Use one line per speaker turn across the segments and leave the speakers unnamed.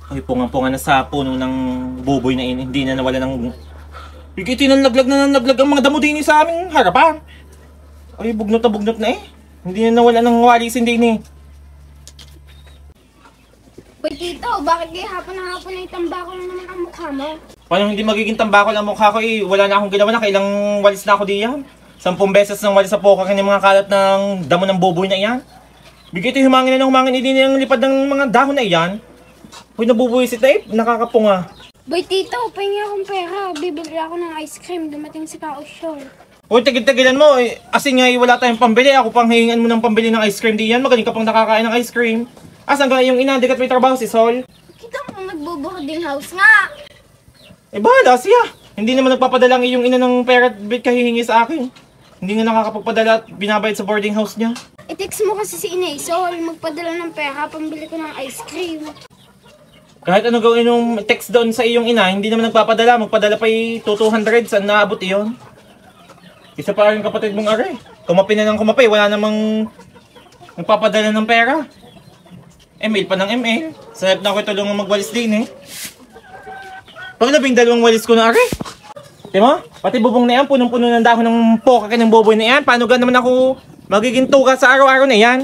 Ay, pungang-punga na sa puno ng buboy na ini. Hindi na nawala ng... Ito yung nalaglag ang mga damo din sa aming harapan. Ay, bugnot na eh. Hindi na nawala ng walisin din eh.
Uy, Tito, bakit kayo hapon na yung tambako lang naman ang mukha mo?
Paano hindi magiging tambako lang mukha ko eh? Wala na akong ginawa na. Kailang walis na ako diyan. 10 beses nang walis sa poka kanya mga kalat ng damo ng buboy na iyan. Bigay ito humangin na humangin. Hindi na yung lipad ng mga dahon na iyan. Uy, nabubuwisit na eh. Nakakapunga.
Boy, Tito, pahingi akong pera. Bibili ako ng ice cream. Dumating si Kausyol.
Uy, tagil-tagilan mo. Eh, asin nga wala tayong pambili. Ako pang hihingan mo ng pambili ng ice cream diyan. Magaling ka pang nakakain ng ice cream. Asan ka yung ina? Di ka't may trabaho si Sol?
Kita mo nagbubuhoding house nga.
Eh bahala siya. Hindi naman nagpapadala ang iyong ina ng pera at kahihingi sa akin. Hindi nga nakakapagpadala at binabayad sa boarding house niya.
I-text mo kasi si Inay Sol. Magpadala ng pera. Pambili ko ng ice cream.
Kahit ano gawin yung text doon sa iyong ina, hindi naman nagpapadala. Magpadala pa 200. Saan naabot iyon? Isa pa rin kapatid mong are. Kumapi na ng kumapi. Wala namang nagpapadala ng pera. Email pa ng email. Sarap na ako tulungan magwalis din eh. Pag 12 walis ko na are. Diba? Pati bubong na yan, punong-puno ng dahon ng poka ng boboy na yan. Paano naman ako magiging tuga sa araw-araw na yan?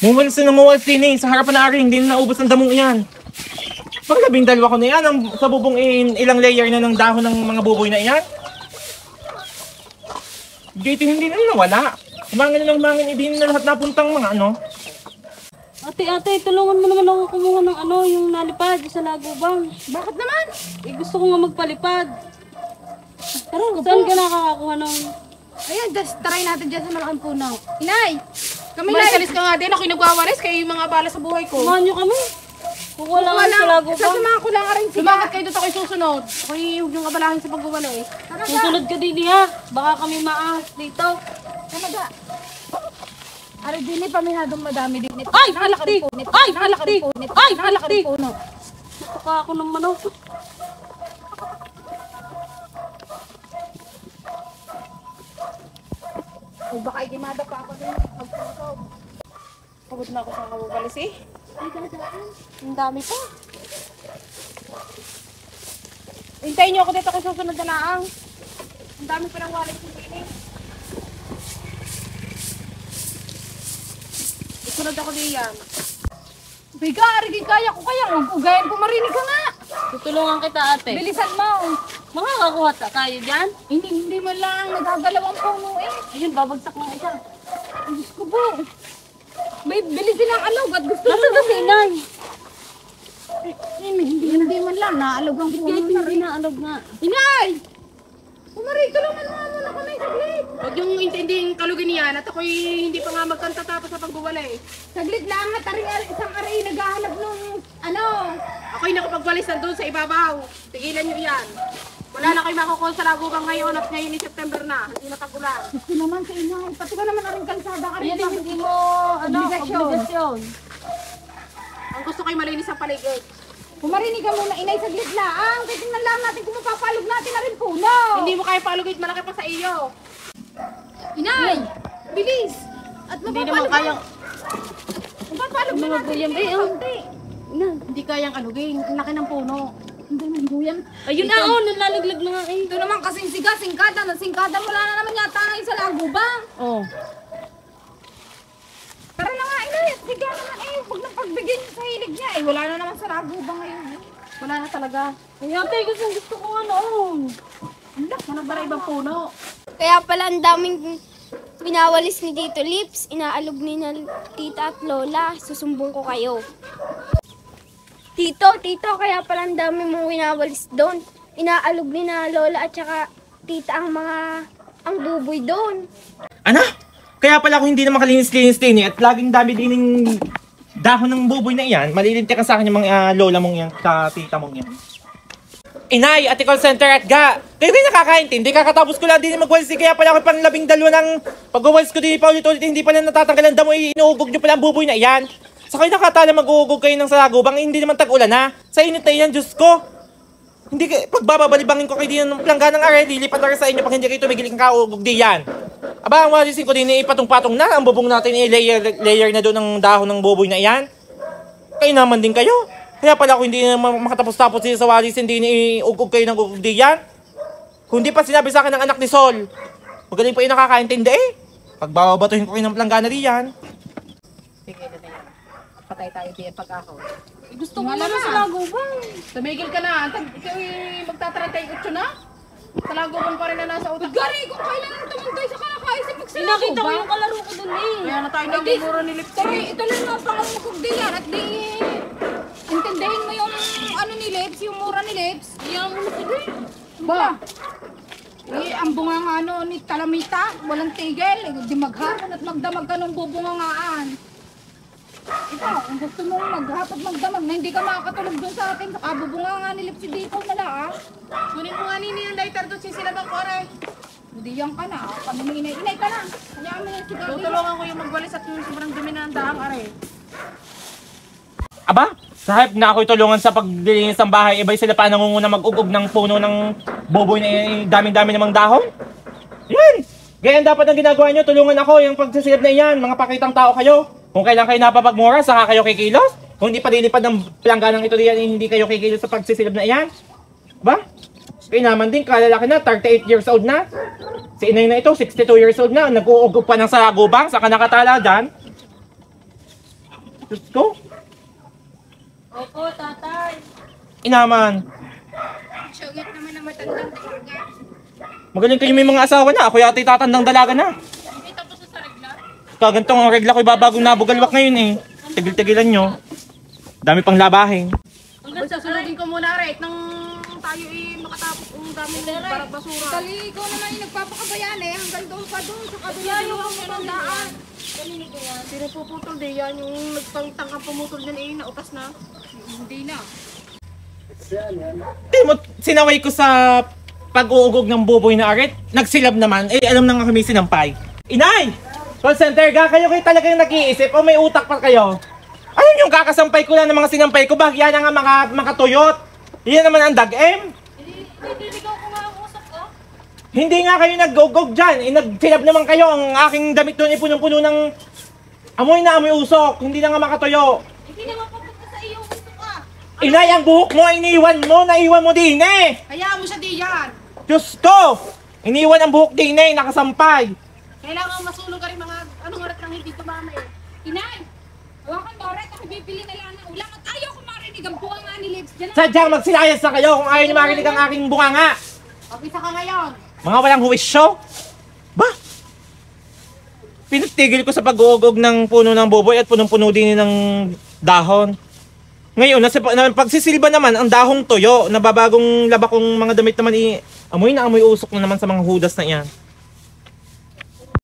Muwalis na muwalis din eh. Sa harapan na ari, hindi na naubos ang damong yan. Pag 12 ko na yan, sa bubong ilang layer na ng dahon ng mga boboy na yan. Dito hindi na nawala. Humangin na humangin, hindi na lahat napuntang mga ano.
Ate, tulungan mo naman ako kumuha ng yung nalipad sa lagubang.
Bakit naman?
Eh, gusto ko nga magpalipad. Tara, saan ka nakakakuha ng...
Ayan, just try natin dyan sa malaking puno. Inay! Kami
Malis ka nga din, ako'y nagwawalis kayo yung mga bala sa buhay ko.
Kumahan nyo kami. Kukuha lang kami sa lagubang.
Sasamahan ko lang rin sila.
Bakit kayo doon ako'y susunod? Ako'y huwag yung abalahin sa pagwawalis.
Susunod ka din ha. Baka kami maahas dito.
Tamaga. Ari din paminadong madami din.
Ay!
Nakalakari po.
Ay!
Nakalakari po.
Ay!
Nakalakari po.
Napaka ako ng manok.
O baka ikimada pa ako din. Magpapagaw.
Pagod na ako sa kawawalis eh. Ang dami pa. Hintayin niyo ako dito kay susunod na laang. Ang dami pa ng walis ng piling. Susunod ako diyan.
Biga, ari kaya ko kaya. Ugayan ko marinig ka nga.
Tutulungan kita ate.
Bilisan mo.
Makakakuha tayo dyan.
Hindi mo lang. Nagagalaw ang puno eh.
Ayun, babagsak ng isa.
Ang Diyos ko po. May bilisin ang alog at gusto
Nasa
mo.
kasi inay.
Hindi man lang. Naalog ang puno
Kahit
na
hindi
rin.
na alog nga.
Inay! Umari ka lang naman muna kami saglit.
Huwag yung intinding kalugin niyan at ako'y hindi pa nga magkanta tapos sa pagwawalis.
Saglit lang at isang aray naghahanap nung ano.
Ako'y nakapagwalis doon sa ibabaw. Tigilan niyo yan. Wala na kayo makukuha sa lagubang ngayon at ngayon ni September na. Hindi na tag-ulan.
Gusto naman sa inay. Pati ka naman aring kalsada ka rin.
Ayan yung hindi mo obligasyon.
Ang gusto ko'y malinis ang paligid.
Kumarinig ka muna inay saglit lang. Titingnan lang natin kung mapapalog natin na rin puno.
Hindi mo kaya palugid, malaki pa sa iyo.
Inay! Bilis! At
Hindi naman
mapapalog
kayang,
mapapalog na natin.
Guyam eh.
hindi kayang alugin. Ang laki ng puno.
Hindi man duyan.
Ayun na nalalaglag na nga eh.
Ito naman kasing singkada. Nasingkada wala na naman yata ngayon sa lagubang.
Oh.
Tara na nga inay. Sige naman eh. Huwag nang pagbigyan niyo sa hilig niya eh. Wala na naman sa lagubang ngayon eh.
Wala na talaga.
Ay ate, gusto ko nga noon.
Ano ba na ibang puno?
Kaya pala ang daming pinawalis ni Tito Lips. Inaalog ni na tita at lola. Susumbong ko kayo. Tito, kaya pala ang dami mong winawalis doon. Inaalog ni na lola at saka tita ang buboy doon.
Ano? Kaya pala ako hindi na makalinis-linis din eh. At laging dami din ng dahon ng buboy na iyan. Malilintik ka sa akin yung mga lola mong yan, tita mong yan. Inay, ate call center at ga. Kayo din nakakaintindi. Kakatapos ko lang din magwalis. Kaya pala ako pang 12 ng pagwawalis ko din paulit-ulit. Hindi pala natatanggalan damo. Inuugog nyo pala ang buboy na iyan. Sa kayo nakatala mag-uugog kayo ng salagubang. Hindi naman tag-ulan ha. Sa init na iyan, Diyos ko. Hindi pagbabalibangin ko kayo din ng plangga ng are. Lilipat na rin sa inyo pag hindi kayo tumigil kang kaugog di yan. Aba, ang walisin ko din ipatong-patong na. Ang bubong natin layer na doon ng dahon ng buboy na iyan. Kayo naman din kayo. Kaya pala ako hindi na makatapos-tapos din sa walis, hindi ni ugog kayo ng ugog diyan. Kung di pa sinabi sa akin ng anak ni Sol, magaling pa yung nakakaintindi eh. Pagbabatuhin ko kayo ng planggana diyan.
Sige na yan. Patay tayo diyan pag-ako.
Gusto ko naman sa lagubang.
Tumigil ka na. Ikaw magta-38 na? Sa laguban pa rin na nasa utak.
Gari, kung kailan tumungkay sa kakaisip
Eh, nakita ko yung kalaro ko dun eh.
Kaya na tayo nang muro ni Lips.
Ito lang ang pangungkog din yan at di intindihin mo yung ano ni Lips, yung mura ni Lips.
Iyan mo na sige.
Ba? Ang bunganga ano ni Kalamita, walang tigil, di maghapon at magdamag ka ng bubungangaan. Ikaw, kung gusto mong maghapon magdamag na hindi ka makakatulog doon sa akin, saka bubunganga ni Lips, di ikaw na lang.
Kunin mo nga nini yung lighter doon sisilabang ko aray.
Budiyan ka na, kami may inay ka na. Kanya mo yung sigaw.
Tutulungan ko yung magwalis at yung sobrang dumi na ang daang aray.
Aba, sa hype na ako'y tulungan sa paglilinis ng bahay, iba'y sila pa nangunguna mag-ugog ng puno ng boboy na daming-dami namang dahon. Yan! Ganyan dapat ang ginagawa nyo, tulungan ako yung pagsisilip na iyan, mga pakitang tao kayo. Kung kailan kayo napapagmura, saka kayo kikilos. Kung hindi pa dilipad ng plangganang ito diyan, hindi kayo kikilos sa pagsisilip na iyan. Ba? Kayo naman din, kalalaki na, 38 years old na. Si inay na ito, 62 years old na, nag-uugog pa ng saragubang, saka nakatala dyan. Diyos ko.
Opo, tatay.
Inaman.
Siyagit naman ang matandang talaga.
Magaling kayo may mga asawa na. Ako yata tatandang dalaga na.
Hindi tapos na sa regla.
Kagantong ang regla ko ibabagong nabugalwak ngayon eh. Tigil-tigilan nyo. Dami pang labahin.
Hanggang sasunugin ko muna aray nang tayo makatapos ang dami ng parang basura.
Dali, ikaw naman yung nagpapakabayan eh. Hanggang doon pa doon sa kabila yung matandaan.
Sino puputol di yan? Yung nagpangtangkang pumutol dyan nautas na.
Hindi na.
Di mo, sinaway ko sa pag-uugog ng buboy na arit. Nagsilab naman. Eh, alam na nga kami sinampay. Inay! Call center ga, kayo talagang nag-iisip o may utak pa kayo? Alam yung kakasampay ko lang ng mga sinampay ko, bagya na nga mga tuyot. Yan naman ang dag-em.
Nililigaw ko nga ang usap ko.
Hindi nga kayo nag-ugog dyan. Eh, nagsilab naman kayo. Ang aking damit doon ay punong-puno ng amoy na amoy usok. Hindi na nga makatuyo.
Hindi naman papunta sa iyo gusto ka.
Inay, ang buhok mo, naiwan mo din eh.
Hayaan mo siya di yan.
Diyos ko! Iniwan ang buhok din eh, nakasampay.
Kailangan masulong ka rin mga anong oras nang hindi tumama eh.
Inay! Hawakan mo rin, ako bibili na lang ng ulam at ayaw ko marinig ang buwan nga ni Lips. Diyan lang.
Sadyang magsilayas na kayo kung ayaw niyo marinig ang aking bunganga.
Pag-isa ka ngayon.
Mga walang huwisyo. Ba? Pinatigil ko sa pag-uugog ng puno ng boboy at punong-puno din ng dahon. Ngayon, pagsisilba naman, ang dahong tuyo, nababagong laba kong mga damit naman amoy na amoy usok na naman sa mga hudas na iyan.